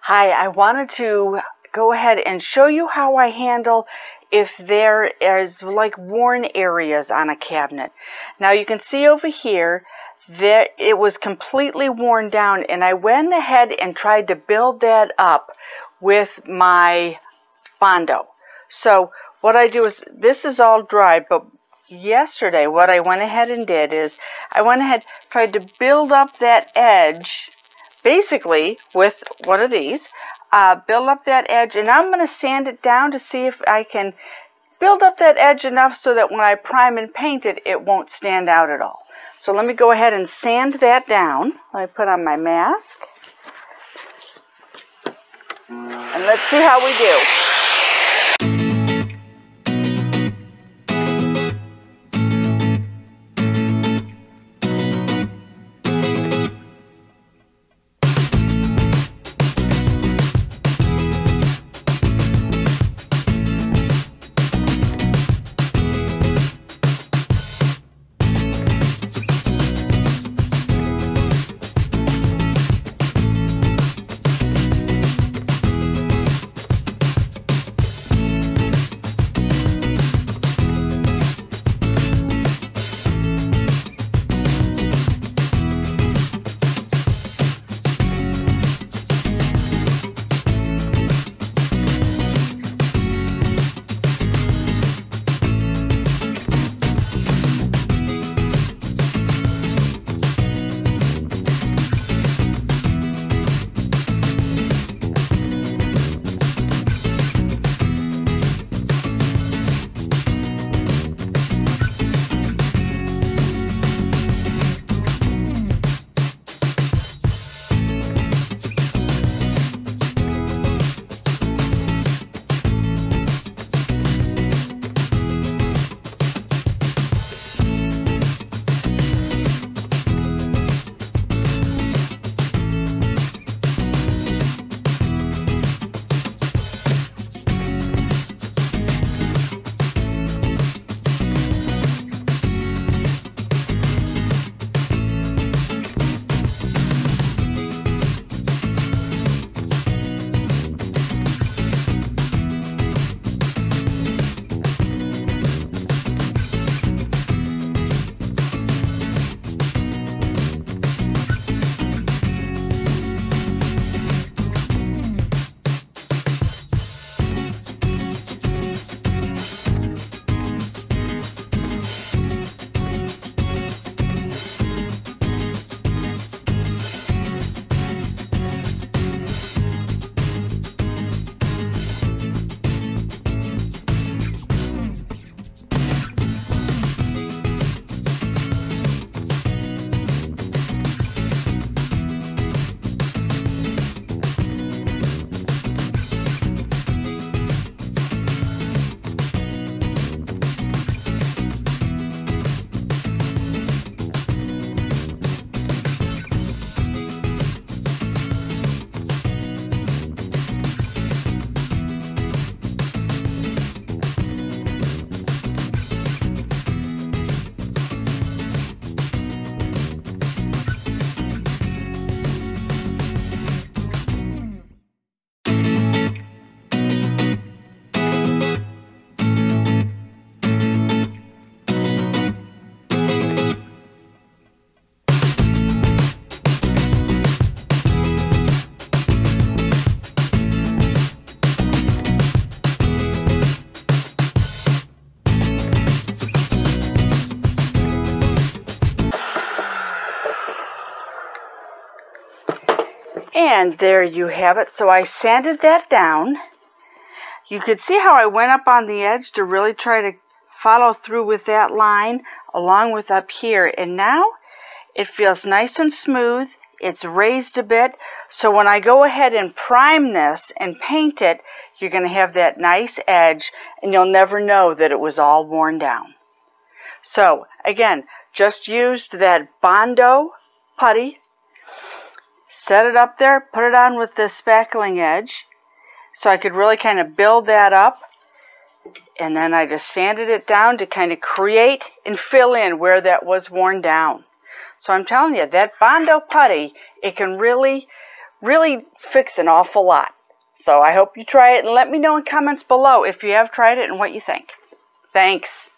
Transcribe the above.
Hi, I wanted to go ahead and show you how I handle if there is like worn areas on a cabinet. Now you can see over here that it was completely worn down, and I went ahead and tried to build that up with my Bondo. So what I do is, this is all dry, but yesterday what I went ahead and did is I went ahead tried to build up that edge basically with one of these, build up that edge, and I'm going to sand it down to see if I can build up that edge enough so that when I prime and paint it, it won't stand out at all. So let me go ahead and sand that down. Let me put on my mask, and let's see how we do. And there you have it. So I sanded that down. You could see how I went up on the edge to really try to follow through with that line along with up here. And now it feels nice and smooth. It's raised a bit. So when I go ahead and prime this and paint it, you're going to have that nice edge, and you'll never know that it was all worn down. So again, just used that Bondo putty. Set it up there, put it on with this spackling edge so I could really kind of build that up, and then I just sanded it down to kind of create and fill in where that was worn down. So I'm telling you, that Bondo putty, it can really really fix an awful lot. So I hope you try it and let me know in comments below if you have tried it and what you think. Thanks.